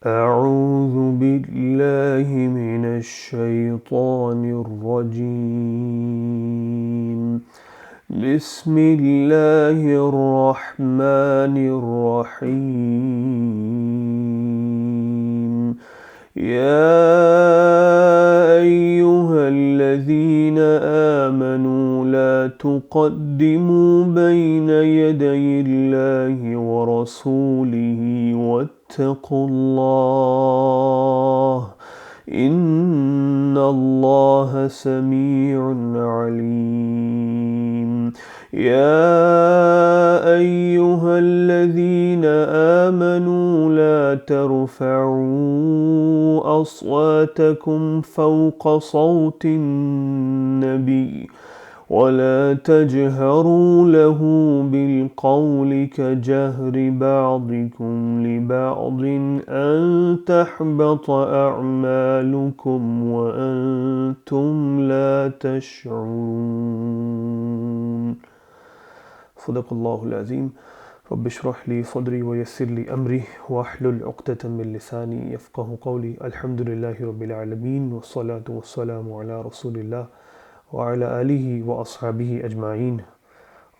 أعوذ بالله من الشيطان الرجيم. بسم الله الرحمن الرحيم. يا أيها الذين آمنوا لا تقدموا بين يدي الله ورسوله واتقوا الله إن الله سميع عليم. يا أيها الذين آمنوا لا ترفعوا أصواتكم فوق صوت النبي ولا تجهروا له بالقول كجهر بعضكم لبعض أن تحبط أعمالكم وأنتم لا تشعرون. صدق الله العظيم. رب اشرح لي صدري ويسر لي أمري واحلل عقدة من لساني يفقه قولي. الحمد لله رب العالمين والصلاة والسلام على رسول الله وعلى آلہ وأصحابہ اجمعین.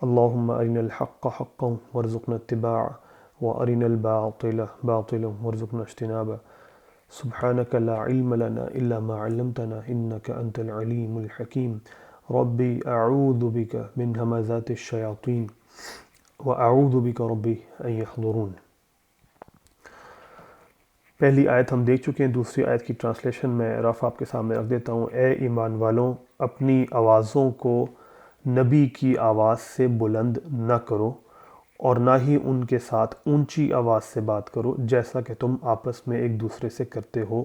اللہم ارنا الحق حقا وارزقنا اتباعہ وارنا الباطل باطلا وارزقنا اجتنابہ. سبحانک لا علم لنا الا ما علمتنا انک انت العلیم الحکیم. ربی اعوذ بک من ہمزات الشیاطین واعوذ بک ربی ان یحضرون. پہلی آیت ہم دیکھ چکے ہیں. دوسری آیت کی ٹرانسلیشن میں رف آپ کے سامنے رکھ دیتا ہوں. اے ایمان والوں، اپنی آوازوں کو نبی کی آواز سے بلند نہ کرو اور نہ ہی ان کے ساتھ اونچی آواز سے بات کرو جیسا کہ تم آپس میں ایک دوسرے سے کرتے ہو.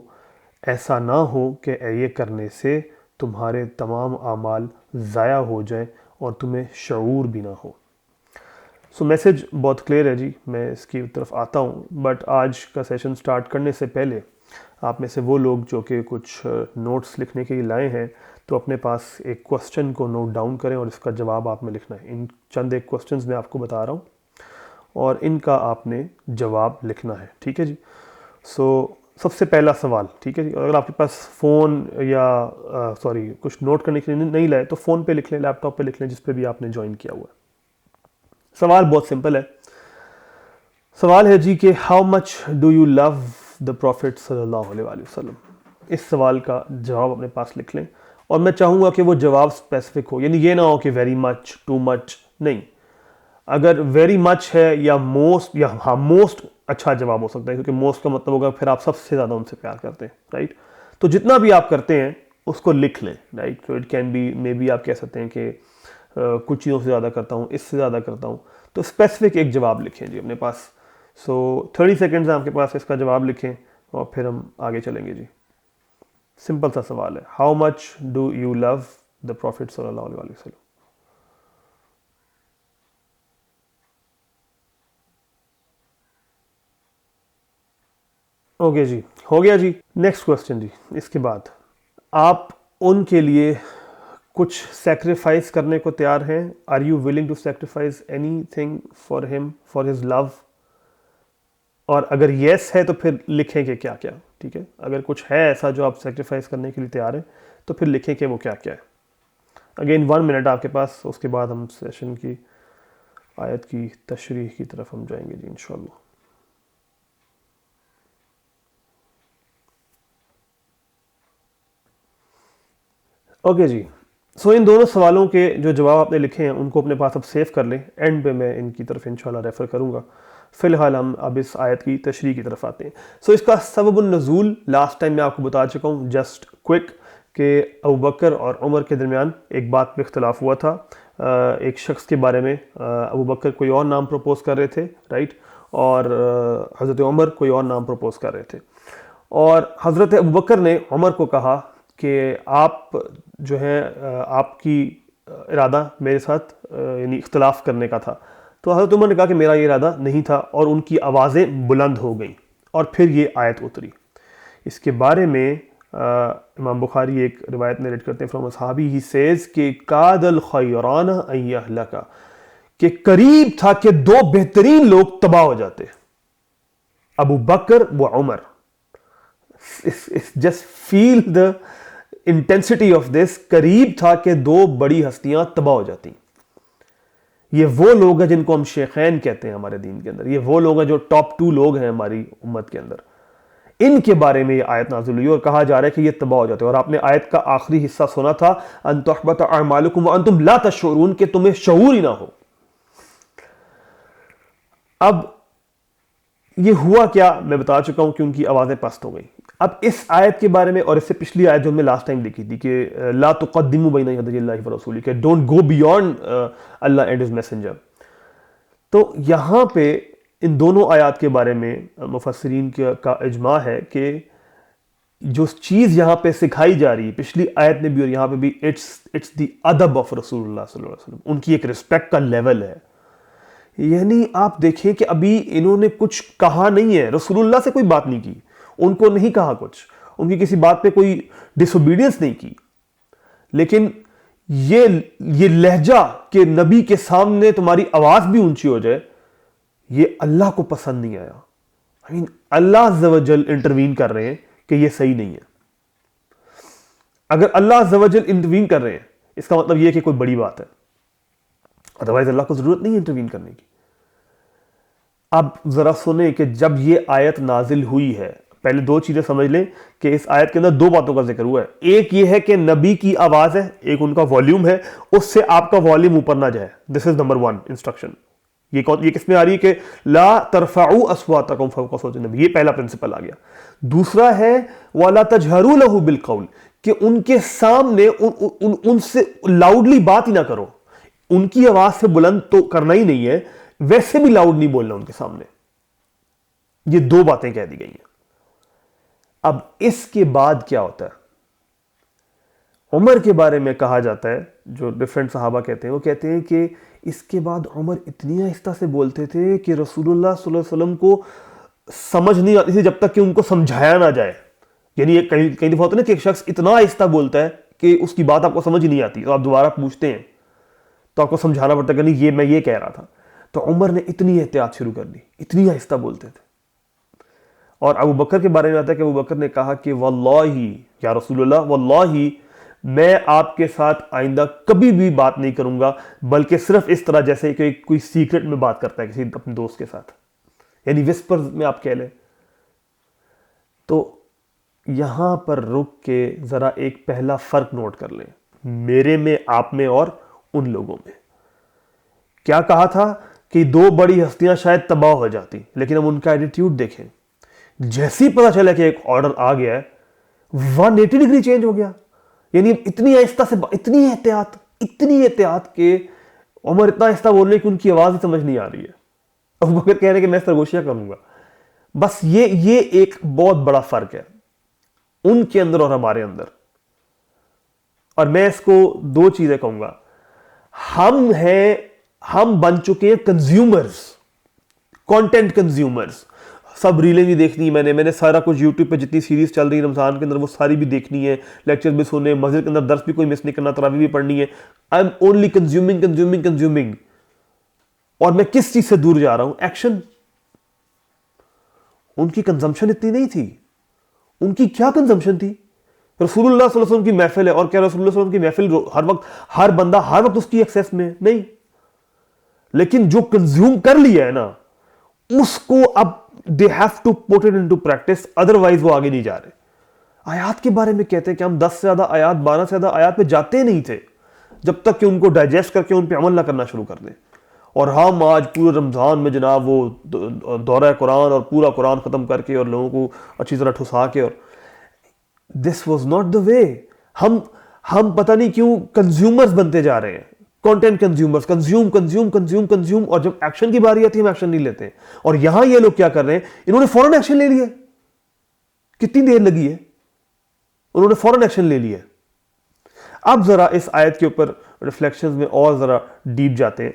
ایسا نہ ہو کہ یہ کرنے سے تمہارے تمام اعمال ضائع ہو جائیں اور تمہیں شعور بھی نہ ہو. سو میسیج بہت کلیئر ہے جی، میں اس کی طرف آتا ہوں. بٹ آج کا سیشن سٹارٹ کرنے سے پہلے آپ میں سے وہ لوگ جو کہ کچھ نوٹس لکھنے کے لیے لائے ہیں تو اپنے پاس ایک کوسچن کو نوٹ ڈاؤن کریں اور اس کا جواب آپ میں لکھنا ہے. ان چند ایک کوسچنز میں آپ کو بتا رہا ہوں اور ان کا آپ نے جواب لکھنا ہے، ٹھیک ہے جی. سو سب سے پہلا سوال، ٹھیک ہے جی. اگر آپ کے پاس فون یا کچھ نوٹ کرنے کے لیے نہیں لائے تو فون پہ لکھ لیں، لیپ ٹاپ پہ لکھ لیں، جس پہ بھی آپ نے جوائن کیا ہوا ہے. سوال بہت سمپل ہے. سوال ہے جی کہ how much do you love the prophet صلی اللہ علیہ وآلہ وسلم. اس سوال کا جواب اپنے پاس لکھ لیں اور میں چاہوں گا کہ وہ جواب اسپیسیفک ہو، یعنی یہ نہ ہو کہ ویری مچ، ٹو مچ، نہیں. اگر ویری مچ ہے یا موسٹ، یا ہاں موسٹ اچھا جواب ہو سکتا ہے کیونکہ موسٹ کا مطلب ہوگا پھر آپ سب سے زیادہ ان سے پیار کرتے ہیں، رائٹ. تو جتنا بھی آپ کرتے ہیں اس کو لکھ لیں، رائٹ. تو it can be, maybe آپ کہہ سکتے ہیں کہ کچھ چیزوں سے زیادہ کرتا ہوں، اس سے زیادہ کرتا ہوں. تو اسپیسیفک ایک جواب لکھیں جی اپنے پاس. سو 30 سیکنڈز ہیں آپ کے پاس، اس کا جواب لکھیں اور پھر ہم آگے چلیں گے جی. سمپل سا سوال ہے، how much do you love the prophet صلی اللہ علیہ وسلم. اوکے جی، ہو گیا جی. نیکسٹ کوسچن جی. اس کے بعد آپ ان کے لیے کچھ سیکریفائس کرنے کو تیار ہیں؟ Are you willing to sacrifice anything for ہم، فار ہز لو؟ اور اگر یس ہے تو پھر لکھیں کہ کیا کیا، ٹھیک ہے. اگر کچھ ہے ایسا جو آپ سیکریفائس کرنے کے لیے تیار ہیں تو پھر لکھیں کہ وہ کیا کیا ہے. اگین 1 منٹ آپ کے پاس، اس کے بعد ہم سیشن کی آیت کی تشریح کی طرف ہم جائیں گے جی انشاءاللہ. اوکے جی. سو ان دونوں سوالوں کے جو جواب آپ نے لکھے ہیں ان کو اپنے پاس اب سیو کر لیں. اینڈ پہ میں ان کی طرف انشاءاللہ ریفر کروں گا. فی الحال ہم اب اس آیت کی تشریح کی طرف آتے ہیں. سو اس کا سبب النزول لاسٹ ٹائم میں آپ کو بتا چکا ہوں، جسٹ کوئک، کہ ابوبکر اور عمر کے درمیان ایک بات پہ اختلاف ہوا تھا. ایک شخص کے بارے میں ابوبکر کوئی اور نام پروپوز کر رہے تھے، رائٹ، اور حضرت عمر کوئی اور نام پروپوز کر رہے تھے. اور حضرت ابوبکر نے عمر کو کہا کہ آپ جو ہیں آپ کی ارادہ میرے ساتھ یعنی اختلاف کرنے کا تھا. تو حضرت عمر نے کہا کہ میرا یہ ارادہ نہیں تھا، اور ان کی آوازیں بلند ہو گئیں اور پھر یہ آیت اتری. اس کے بارے میں امام بخاری ایک روایت نریٹ کرتے ہیں فرام اصحابی، ہی سیز کہ کاد الخیران ان یہلکا، کہ قریب تھا کہ 2 بہترین لوگ تباہ ہو جاتے، ابو بکر و Umar. Just feel the intensity of this. قریب تھا کہ دو بڑی ہستیاں تباہ ہو جاتی. یہ وہ لوگ ہیں جن کو ہم شیخین کہتے ہیں ہمارے دین کے اندر. یہ وہ لوگ ہیں جو ٹاپ 2 لوگ ہیں ہماری امت کے اندر. ان کے بارے میں یہ آیت نازل ہوئی اور کہا جا رہا ہے کہ یہ تباہ ہو جاتے ہیں. اور آپ نے آیت کا آخری حصہ سنا تھا, ان تحبط اعمالکم وانتم لا تشعرون, کہ تمہیں شعور ہی نہ ہو. اب یہ ہوا کیا میں بتا چکا ہوں کہ ان کی آوازیں پست ہو گئی. اب اس آیت کے بارے میں, اور اس سے پچھلی آیت جو ہم نے لاسٹ ٹائم دیکھی تھی کہ لا تقدموا بین یدی اللہ ورسولہ, کہ don't go beyond Allah and his messenger. تو یہاں پہ ان دونوں آیات کے بارے میں مفسرین کا اجماع ہے کہ جو چیز یہاں پہ سکھائی جا رہی ہے پچھلی آیت میں بھی اور یہاں پہ بھی, اٹس دی ادب آف رسول اللہ صلی اللہ علیہ وسلم. ان کی ایک رسپیکٹ کا لیول ہے. یعنی آپ دیکھیں کہ ابھی انہوں نے کچھ کہا نہیں ہے, رسول اللہ سے کوئی بات نہیں کی, ان کو نہیں کہا کچھ, ان کی کسی بات پہ کوئی ڈس اوبیڈینس نہیں کی, لیکن یہ لہجہ کہ نبی کے سامنے تمہاری آواز بھی اونچی ہو جائے, یہ اللہ کو پسند نہیں آیا. اللہ عز و جل انٹروین کر رہے ہیں کہ یہ صحیح نہیں ہے. اگر اللہ عز و جل انٹروین کر رہے ہیں اس کا مطلب یہ ہے کہ کوئی بڑی بات ہے, ادروائز اللہ کو ضرورت نہیں انٹروین کرنے کی. اب ذرا سنیں کہ جب یہ آیت نازل ہوئی ہے, پہلے 2 چیزیں سمجھ لیں کہ اس آیت کے اندر 2 باتوں کا ذکر ہوا ہے. ایک یہ ہے کہ نبی کی آواز ہے, ایک ان کا والیوم ہے, اس سے آپ کا والیوم اوپر نہ جائے. دس از نمبر 1 انسٹرکشن. یہ کس میں آ رہی ہے کہ لا ترفعوا اصواتکم فوق صوت النبی, یہ پہلا پرنسپل آ گیا. دوسرا ہے ولا تجہروا لہ بالقول, کہ ان کے سامنے ان سے لاؤڈلی بات ہی نہ کرو. ان کی آواز سے بلند تو کرنا ہی نہیں ہے, ویسے بھی لاؤڈ نہیں بولنا ان کے سامنے. یہ 2 باتیں کہہ دی گئی ہیں. اب اس کے بعد کیا ہوتا ہے؟ عمر کے بارے میں کہا جاتا ہے, جو ڈیفرنٹ صحابہ کہتے ہیں, وہ کہتے ہیں کہ اس کے بعد عمر اتنی آہستہ سے بولتے تھے کہ رسول اللہ صلی اللہ علیہ وسلم کو سمجھ نہیں آتی تھی جب تک کہ ان کو سمجھایا نہ جائے. یعنی کئی دفعہ ہوتا ہے نا کہ ایک شخص اتنا آہستہ بولتا ہے کہ اس کی بات آپ کو سمجھ نہیں آتی, تو آپ دوبارہ پوچھتے ہیں تو آپ کو سمجھانا پڑتا ہے کہ نہیں میں یہ کہہ رہا تھا. تو عمر نے اتنی احتیاط شروع کر دی, اتنی آہستہ بولتے تھے. اور ابو بکر کے بارے میں آتا ہے کہ ابو بکر نے کہا کہ واللہ یا رسول اللہ, واللہ میں آپ کے ساتھ آئندہ کبھی بھی بات نہیں کروں گا, بلکہ صرف اس طرح جیسے کہ کوئی سیکرٹ میں بات کرتا ہے کسی اپنے دوست کے ساتھ, یعنی وسپر میں آپ کہہ لیں. تو یہاں پر رک کے ذرا ایک پہلا فرق نوٹ کر لیں میرے میں, آپ میں اور ان لوگوں میں. کیا کہا تھا کہ 2 بڑی ہستیاں شاید تباہ ہو جاتی, لیکن اب ان کا ایٹیٹیوڈ دیکھیں. جیسے ہی پتا چلا کہ ایک آرڈر آ گیا ہے, 180 ڈگری چینج ہو گیا. یعنی اتنی آہستہ سے, اتنی احتیاط کہ عمر اتنا آہستہ بول رہے کہ ان کی آواز ہی سمجھ نہیں آ رہی ہے. ابو بکر کہہ رہے کہ میں سرگوشیاں کروں گا. بس یہ ایک بہت بڑا فرق ہے ان کے اندر اور ہمارے اندر. اور میں اس کو 2 چیزیں کہوں گا. ہم بن چکے ہیں کنزیومرز, کانٹینٹ کنزیومرز. سب ریلیں بھی دیکھنی ہے میں نے سارا کچھ یوٹیوب پہ جتنی سیریز چل رہی ہے رمضان کے اندر وہ ساری بھی دیکھنی ہے, لیکچر بھی سننے, مسجد کے اندر درس بھی کوئی مس نہیں کرنا, تراویح بھی پڑھنی ہے. I am only consuming. اور میں کس چیز سے دور جا رہا ہوں؟ ایکشن. ان کی کنزمپشن اتنی نہیں تھی. ان کی کیا کنزمپشن تھی؟ رسول اللہ صلی اللہ علیہ وسلم کی محفل ہے, اور کیا رسول اللہ صلی اللہ علیہ وسلم کی محفل ہر وقت, ہر بندہ ہر وقت اس کی ایکسیس میں نہیں, لیکن جو کنزیوم کر لیا ہے نا اس کو اب they have to put it into practice, otherwise وہ آگے نہیں جا رہے. آیات کے بارے میں کہتے ہیں کہ ہم 10 سے زیادہ آیات, 12 سے زیادہ آیات پہ جاتے نہیں تھے جب تک کہ ان کو ڈائجسٹ کر کے ان پہ عمل نہ کرنا شروع کر دیں. اور ہم آج پورے رمضان میں جناب وہ دورہ قرآن اور پورا قرآن ختم کر کے اور لوگوں کو اچھی طرح ٹھسا کے, اور this was not the way. ہم پتہ نہیں کیوں کنزیومرز بنتے جا رہے ہیں, کانٹینٹ کنزیومرز, کنزیوم, اور جب ایکشن کی باری آتی ہے ہم ایکشن نہیں لیتے. اور یہاں یہ لوگ کیا کر رہے ہیں, انہوں نے فوراً ایکشن لے لیا. کتنی دیر لگی ہے, انہوں نے فوراً ایکشن لے لیا. اب ذرا اس آیت کے اوپر ریفلیکشنز میں اور ذرا ڈیپ جاتے ہیں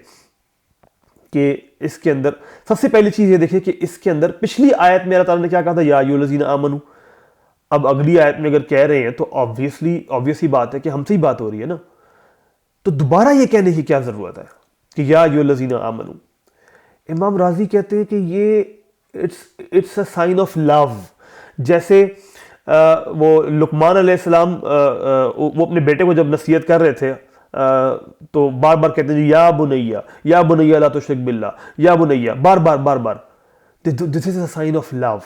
کہ اس کے اندر سب سے پہلی چیز یہ دیکھیں کہ اس کے اندر پچھلی آیت میں اللہ تعالیٰ نے کیا کہا تھا, یا ایھا الذین آمنوا. اب اگلی آیت میں اگر کہہ رہے ہیں تو obvious ہی بات ہے کہ ہم سے ہی بات ہو رہی ہے نا, تو دوبارہ یہ کہنے کی کیا ضرورت ہے کہ یا ایھا الذین آمنوا. امام راضی کہتے ہیں کہ یہ it's a sign of love. جیسے وہ لقمان علیہ السلام وہ اپنے بیٹے کو جب نصیحت کر رہے تھے تو بار بار کہتے ہیں یا بنیا لا تشرک باللہ، یا بنیا، بار بار. دس از اے سائن آف لو.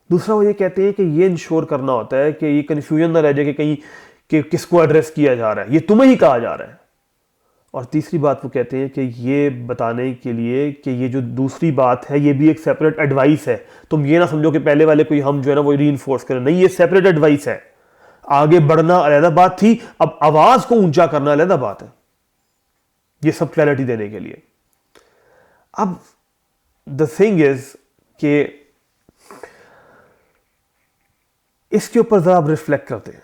دوسرا وہ یہ کہتے ہیں کہ یہ انشور کرنا ہوتا ہے کہ یہ کنفیوژن نہ رہ جائے کہ کہیں کہ کس کو ایڈریس کیا جا رہا ہے، یہ تمہیں ہی کہا جا رہا ہے. اور تیسری بات وہ کہتے ہیں کہ یہ بتانے کے لیے کہ یہ جو دوسری بات ہے یہ بھی ایک سیپریٹ ایڈوائس ہے. تم یہ نہ سمجھو کہ پہلے والے کوئی ہم جو ہے نا وہ ری انفورس کریں، نہیں، یہ سیپریٹ ایڈوائس ہے. آگے بڑھنا علیحدہ بات تھی، اب آواز کو اونچا کرنا علیحدہ بات ہے. یہ سب کلیئرٹی دینے کے لیے. اب دا تھنگ از کہ اس کے اوپر ذرا آپ ریفلیکٹ کرتے ہیں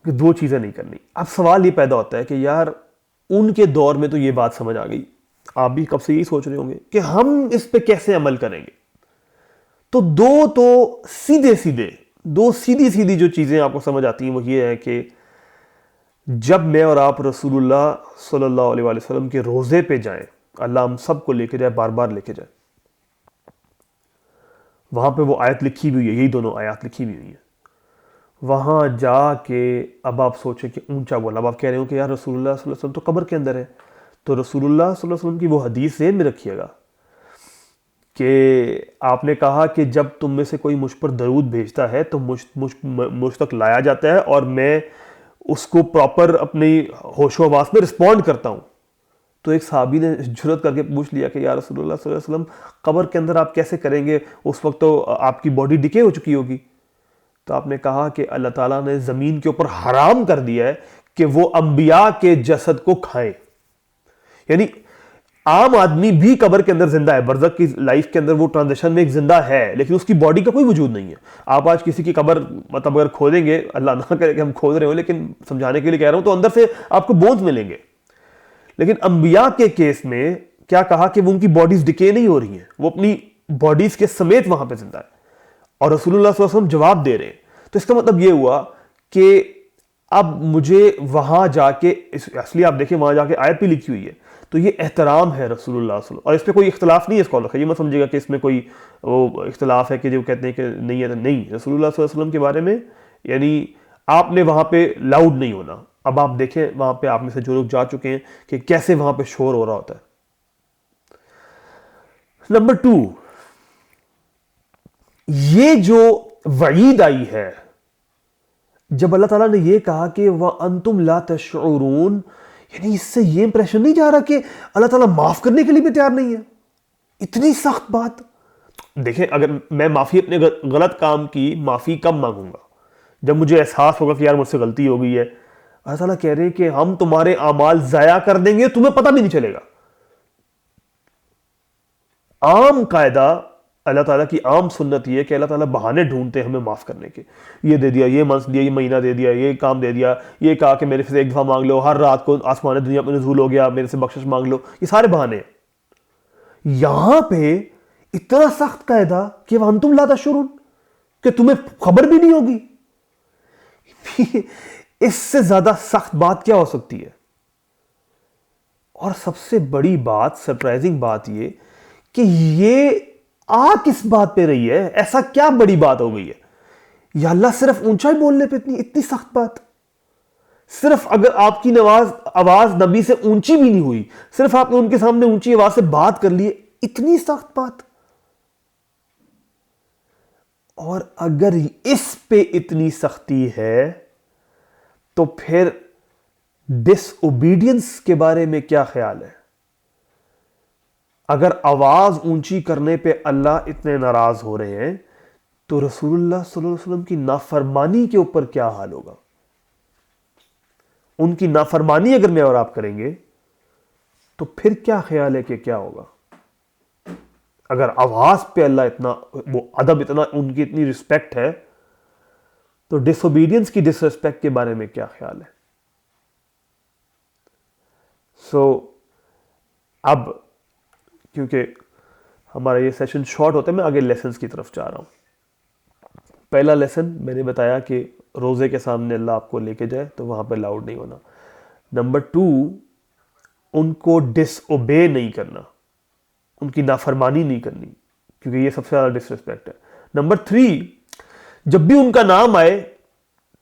کہ دو چیزیں نہیں کرنی. اب سوال یہ پیدا ہوتا ہے کہ یار ان کے دور میں تو یہ بات سمجھ آ گئی، آپ بھی کب سے یہی سوچ رہے ہوں گے کہ ہم اس پہ کیسے عمل کریں گے. تو سیدھی جو چیزیں آپ کو سمجھ آتی ہیں وہ یہ ہے کہ جب میں اور آپ رسول اللہ صلی اللہ علیہ وآلہ وسلم کے روزے پہ جائیں، اللہ ہم سب کو لے کے جائے، بار بار لے کے جائے. وہاں پہ وہ آیت لکھی بھی ہوئی ہے، یہی دونوں آیات لکھی بھی ہوئی ہیں. وہاں جا کے اب آپ سوچیں کہ اونچا بولا. اب آپ کہہ رہے ہو کہ یار رسول اللہ صلی اللہ علیہ وسلم تو قبر کے اندر ہے، تو رسول اللہ صلی اللہ علیہ وسلم کی وہ حدیث ذہن میں رکھیے گا کہ آپ نے کہا کہ جب تم میں سے کوئی مجھ پر درود بھیجتا ہے تو مجھ تک لایا جاتا ہے اور میں اس کو پراپر اپنی ہوش و حواس میں رسپونڈ کرتا ہوں. تو ایک صحابی نے جرات کر کے پوچھ لیا کہ یا رسول اللہ صلی اللہ علیہ وسلم قبر کے اندر آپ کیسے کریں گے، اس وقت تو آپ کی باڈی ڈکے ہو چکی ہوگی. تو آپ نے کہا کہ اللہ تعالیٰ نے زمین کے اوپر حرام کر دیا ہے کہ وہ انبیاء کے جسد کو کھائیں. یعنی عام آدمی بھی قبر کے اندر زندہ ہے، برزخ کی لائف کے اندر وہ ٹرانزیشن میں ایک زندہ ہے، لیکن اس کی باڈی کا کوئی وجود نہیں ہے. آپ آج کسی کی قبر مطلب اگر کھودیں گے، اللہ نہ کرے کہ ہم کھود رہے ہوں لیکن سمجھانے کے لیے کہہ رہا ہوں، تو اندر سے آپ کو بونز ملیں گے. لیکن انبیاء کے کیس میں کیا کہا کہ وہ ان کی باڈیز ڈکے نہیں ہو رہی ہیں، وہ اپنی باڈیز کے سمیت وہاں پہ زندہ ہے، اور رسول اللہ صلی اللہ علیہ وسلم جواب دے رہے ہیں. تو اس کا مطلب یہ ہوا کہ اب مجھے وہاں جا کے اصلی آپ دیکھیں وہاں جا کے آیت بھی لکھی ہوئی ہے، تو یہ احترام ہے رسول اللہ صلی اللہ علیہ وسلم. اور اس پہ کوئی اختلاف نہیں ہے اسکالر کا، یہ مت سمجھے گا کہ اس میں کوئی وہ اختلاف ہے کہ جو کہتے ہیں کہ نہیں ہے. نہیں، رسول اللہ صلی اللہ علیہ وسلم کے بارے میں یعنی آپ نے وہاں پہ لاؤڈ نہیں ہونا. اب آپ دیکھیں وہاں پہ آپ میں سے جو لوگ جا چکے ہیں کہ کیسے وہاں پہ شور ہو رہا ہوتا ہے. نمبر 2، یہ جو وعید آئی ہے جب اللہ تعالیٰ نے یہ کہا کہ وَأَنْتُمْ لَا تَشْعُرُونَ، یعنی اس سے یہ امپریشن نہیں جا رہا کہ اللہ تعالیٰ معاف کرنے کے لیے بھی تیار نہیں ہے. اتنی سخت بات. دیکھیں اگر میں معافی اپنے غلط کام کی معافی کب مانگوں گا؟ جب مجھے احساس ہوگا کہ یار مجھ سے غلطی ہو گئی ہے. اللہ تعالیٰ کہہ رہے ہیں کہ ہم تمہارے اعمال ضائع کر دیں گے، تمہیں پتہ بھی نہیں چلے گا. عام قاعدہ اللہ تعالیٰ کی عام سنت یہ ہے کہ اللہ تعالیٰ بہانے ڈھونڈتے ہیں ہمیں معاف کرنے کے. یہ دے دیا، یہ منس دیا، یہ مہینہ دے دیا، یہ کام دے دیا، یہ کہا کہ میرے سے ایک دفعہ مانگ لو، ہر رات کو آسمان دنیا پہ نزول ہو گیا، میرے سے بخشش مانگ لو. یہ سارے بہانے ہیں. یہاں پہ اتنا سخت قاعدہ کہ وَأَنْتُمْ لَا تَشْعُرُونَ، کہ تمہیں خبر بھی نہیں ہوگی. اس سے زیادہ سخت بات کیا ہو سکتی ہے؟ اور سب سے بڑی بات، سرپرائزنگ بات یہ کہ یہ کس بات پہ رہی ہے؟ ایسا کیا بڑی بات ہو گئی ہے؟ یا اللہ صرف اونچا ہی بولنے پہ اتنی سخت بات؟ صرف اگر آپ کی آواز نبی سے اونچی بھی نہیں ہوئی، صرف آپ نے ان کے سامنے اونچی آواز سے بات کر لی، اتنی سخت بات؟ اور اگر اس پہ اتنی سختی ہے تو پھر ڈس اوبیڈینس کے بارے میں کیا خیال ہے؟ اگر آواز اونچی کرنے پہ اللہ اتنے ناراض ہو رہے ہیں تو رسول اللہ صلی اللہ علیہ وسلم کی نافرمانی کے اوپر کیا حال ہوگا؟ ان کی نافرمانی اگر میں اور آپ کریں گے تو پھر کیا خیال ہے کہ کیا ہوگا؟ اگر آواز پہ اللہ اتنا وہ ادب، اتنا ان کی اتنی رسپیکٹ ہے، تو ڈس اوبیڈینس کی ڈس ریسپیکٹ کے بارے میں کیا خیال ہے؟ اب کیونکہ ہمارا یہ سیشن شارٹ ہوتا ہے، میں آگے لیسنز کی طرف جا رہا ہوں. پہلا لیسن میں نے بتایا کہ روزے کے سامنے اللہ آپ کو لے کے جائے تو وہاں پہ لاؤڈ نہیں ہونا. نمبر 2، ان کو ڈس اوبے نہیں کرنا، ان کی نافرمانی نہیں کرنی، کیونکہ یہ سب سے زیادہ ڈس ریسپیکٹ ہے. نمبر 3، جب بھی ان کا نام آئے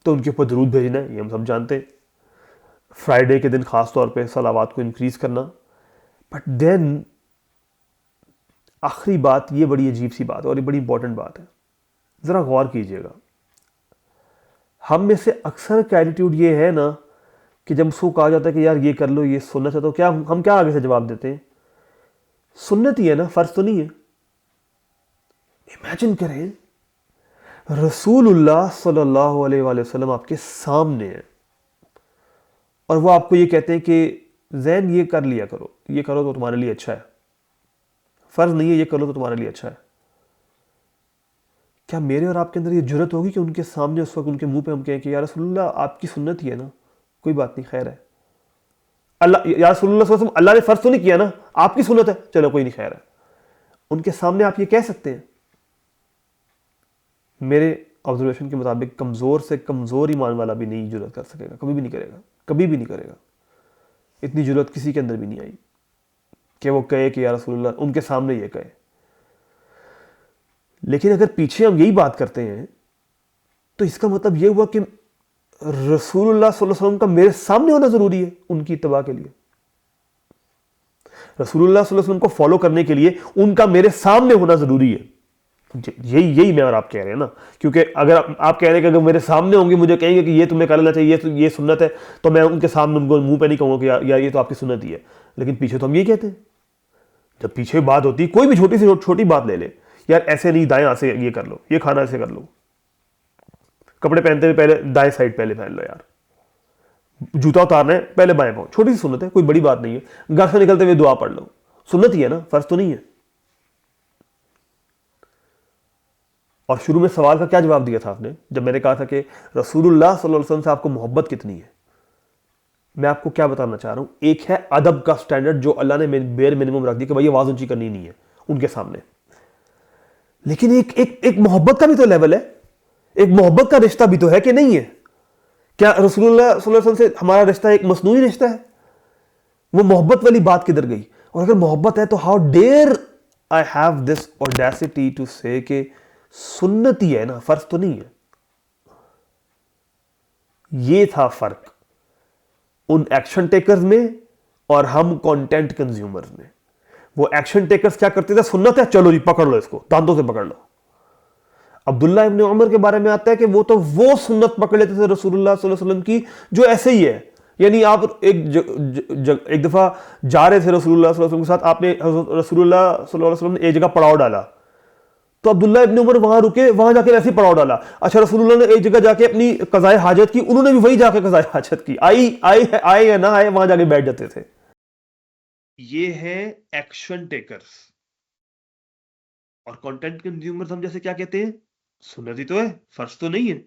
تو ان کے اوپر درود بھیجنا ہے، یہ ہم سب جانتے ہیں. فرائیڈے کے دن خاص طور پہ صلوات کو انکریز کرنا. بٹ دین آخری بات، یہ بڑی عجیب سی بات ہے اور یہ بڑی امپورٹنٹ بات ہے، ذرا غور کیجئے گا. ہم میں سے اکثر کا ایٹیٹیوڈ یہ ہے نا کہ جب اس کو کہا جاتا ہے کہ یار یہ کر لو، یہ سنت ہے، تو کیا ہم کیا آگے سے جواب دیتے ہیں؟ سنت ہی ہے نا، فرض تو نہیں ہے. امیجن کریں رسول اللہ صلی اللہ علیہ وآلہ وسلم آپ کے سامنے ہے اور وہ آپ کو یہ کہتے ہیں کہ زین یہ کر لیا کرو، یہ کرو تو تمہارے لیے اچھا ہے، فرض نہیں ہے، یہ کر لو تو تمہارے لیے اچھا ہے. کیا میرے اور آپ کے اندر یہ جرت ہوگی کہ ان کے سامنے اس وقت ان کے منہ پہ ہم کہیں کہ یا رسول اللہ آپ کی سنت ہی ہے نا، کوئی بات نہیں، خیر ہے. اللہ یا رسول اللہ صلی اللہ علیہ وسلم، اللہ نے فرض تو نہیں کیا نا، آپ کی سنت ہے، چلو کوئی نہیں، خیر ہے. ان کے سامنے آپ یہ کہہ سکتے ہیں؟ میرے آبزرویشن کے مطابق کمزور سے کمزور ایمان والا بھی نہیں جرت کر سکے گا، کبھی بھی نہیں کرے گا، کبھی بھی نہیں کرے گا. اتنی جرت کسی کے اندر بھی نہیں آئی کہ وہ کہے کہ یا رسول اللہ، ان کے سامنے یہ کہے. لیکن اگر پیچھے ہم یہی بات کرتے ہیں تو اس کا مطلب یہ ہوا کہ رسول اللہ صلی اللہ علیہ وسلم کا میرے سامنے ہونا ضروری ہے ان کی اتباع کے لیے. رسول اللہ صلی اللہ علیہ وسلم کو فالو کرنے کے لیے ان کا میرے سامنے ہونا ضروری ہے. یہی میں اور آپ کہہ رہے ہیں نا. کیونکہ اگر آپ کہہ رہے ہیں کہ اگر میرے سامنے ہوں گے مجھے کہیں گے کہ یہ تمہیں کر لینا چاہیے، یہ سنت ہے، تو میں ان کے سامنے ان کو منہ پہ نہیں کہوں گا کہ یار یہ تو آپ کی سنت ہی ہے. لیکن پیچھے تو ہم یہ کہتے ہیں. جب پیچھے بات ہوتی، کوئی بھی چھوٹی سی چھوٹی بات لے لے، یار ایسے نہیں، دائیں ہاتھ سے یہ کر لو، یہ کھانا ایسے کر لو، کپڑے پہنتے ہوئے پہلے دائیں سائڈ پہلے پہن لو، یار جوتا اتارنا ہے پہلے بائیں پاؤں، چھوٹی سی سنت ہے، کوئی بڑی بات نہیں ہے. گھر سے نکلتے ہوئے دعا پڑھ لو، سنت ہی ہے نا، فرض تو نہیں ہے. اور شروع میں سوال کا کیا جواب دیا تھا آپ نے جب میں نے کہا تھا کہ رسول اللہ صلی اللہ علیہ وسلم سے آپ کو محبت کتنی ہے؟ میں آپ کو کیا بتانا چاہ رہا ہوں، ایک ہے ادب کا سٹینڈرڈ جو اللہ نے بیئر منیمم رکھ دی کہ بھائی آواز اونچی کرنی نہیں ہے ان کے سامنے. لیکن ایک محبت کا بھی تو لیول ہے، ایک محبت کا رشتہ بھی تو ہے کہ نہیں ہے؟ کیا رسول اللہ صلی اللہ علیہ وسلم سے ہمارا رشتہ ایک مصنوعی رشتہ ہے؟ وہ محبت والی بات کدھر گئی؟ اور اگر محبت ہے تو how dare I have this audacity to say کہ سنت ہی ہے نا، فرض تو نہیں ہے. یہ تھا فرق ان ایکشن ٹیکرز میں اور ہم کانٹینٹ کنزیومرز میں. وہ ایکشن ٹیکرز کیا کرتے تھے؟ سنت ہے، چلو جی پکڑ لو اس کو، دانتوں سے پکڑ لو. عبداللہ ابن عمر کے بارے میں آتا ہے کہ وہ تو وہ سنت پکڑ لیتے تھے رسول اللہ صلی اللہ علیہ وسلم کی جو ایسے ہی ہے. یعنی آپ ایک دفعہ جا رہے تھے رسول اللہ صلی اللہ علیہ وسلم کے ساتھ، آپ نے رسول اللہ صلی اللہ علیہ وسلم نے ایک جگہ پڑاؤ ڈالا تو عبداللہ ابن عمر وہاں رکے، وہاں جا کے ویسے ہی پڑاؤ ڈالا. اچھا رسول اللہ نے ایک جگہ جا کے اپنی قضائے حاجت کی، انہوں نے بھی وہی جا کے قضائے حاجت کی، آئی یا نہ آئے وہاں جا کے بیٹھ جاتے تھے. یہ ہے ایکشن ٹیکرز. اور کنٹینٹ کنزیومرز ہم جیسے کیا کہتے ہیں؟ سنت ہی تو ہے، فرض تو نہیں ہے،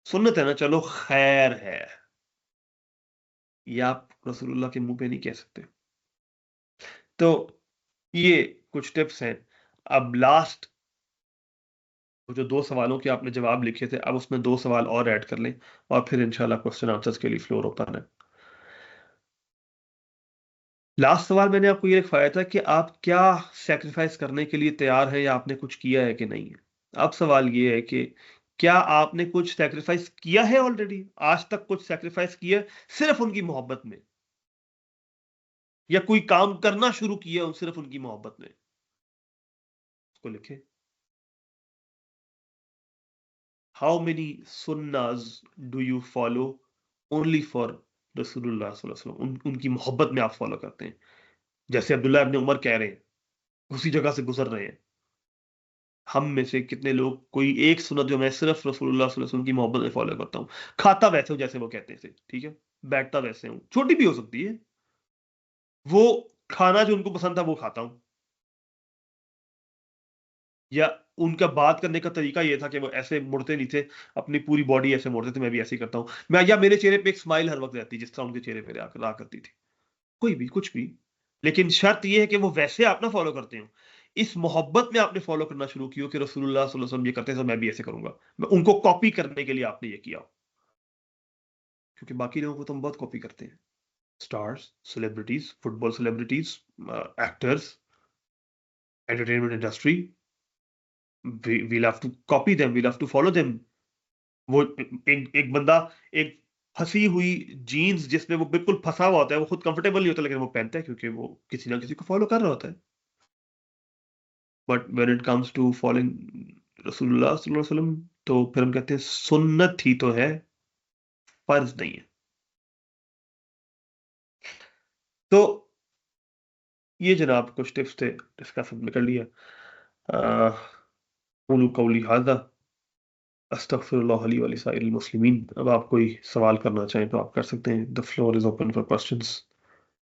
سنت ہے نا، چلو خیر ہے. یہ آپ رسول اللہ کے منہ پہ نہیں کہہ سکتے. تو یہ کچھ ٹپس ہیں. اب لاسٹ جو 2 سوالوں کے آپ نے جواب لکھے تھے، اب اس میں 2 سوال اور ایڈ کر لیں اور پھر انشاءاللہ کوسچن آنسرز کے لیے فلور اوپن ہے. لاسٹ سوال میں نے آپ کو یہ لکھوایا تھا کہ آپ کیا سیکریفائس کرنے کے لیے تیار ہیں یا آپ نے کچھ کیا ہے کہ نہیں ہے. اب سوال یہ ہے کہ کیا آپ نے کچھ سیکریفائس کیا ہے آلریڈی؟ آج تک کچھ سیکریفائس کیا ہے صرف ان کی محبت میں، یا کوئی کام کرنا شروع کیا صرف ان کی محبت میں؟ اس کو لکھیں. How many sunnahs do you follow only for رسول اللہ صلی اللہ علیہ وسلم؟ ان کی محبت میں آپ فالو کرتے ہیں، جیسے عبداللہ ابن عمر کہہ رہے ہیں، اسی جگہ سے گزر رہے ہیں. ہم میں سے کتنے لوگ کوئی ایک سنت جو میں صرف رسول اللہ صلی اللہ علیہ وسلم کی محبت میں فالو کرتا ہوں، کھاتا ویسے ہوں جیسے وہ کہتے تھے، ٹھیک ہے، بیٹھتا ویسے ہوں، چھوٹی بھی ہو سکتی ہے، وہ کھانا جو ان کو پسند تھا وہ کھاتا ہوں، یا ان کا بات کرنے کا طریقہ یہ تھا کہ وہ ایسے مڑتے نہیں تھے، اپنی پوری باڈی ایسے مڑتے تھے، میں بھی ایسے ہی کرتا ہوں. یا میرے چہرے پہ ایک سمائل ہر وقت رہتی جس طرح ان کے چہرے پہ رہا کرتی تھی. کوئی بھی کچھ بھی، لیکن شرط یہ ہے کہ وہ ویسے آپ نہ فالو کرتے ہوں، اس محبت میں آپ نے فالو کرنا شروع کیا کہ رسول اللہ صلی اللہ علیہ وسلم یہ کرتے تھے میں بھی ایسے کروں گا، میں ان کو کاپی کرنے کے لیے آپ نے یہ کیا. کیونکہ باقی لوگوں کو تو ہم بہت کاپی کرتے ہیں، stars, celebrities, football celebrities, actors, entertainment industry, we'll have to copy them, we'll have to follow them. وہ ایک بندہ ایک پھنسی ہوئی جینز جس میں وہ بالکل پھنسا ہوا ہوتا ہے، وہ خود کنفرٹیبل نہیں ہوتا لیکن وہ پہنتا ہے کیونکہ وہ کسی نہ کسی کو فالو کر رہا ہوتا ہے. But when it comes to following رسول اللہ صلی اللہ علیہ وسلم تو پھر ہم کہتے ہیں سنت ہی تو ہے، فرض نہیں ہے. تو یہ جناب کچھ ٹپس تھے جس کا سب نے کر لیا. قولوا قولی ھذا استغفر اللہ لی ولسائر المسلمین. اب آپ کوئی سوال کرنا چاہیں تو آپ کر سکتے ہیں. The floor is open for questions.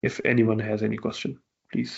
If anyone has any question, please.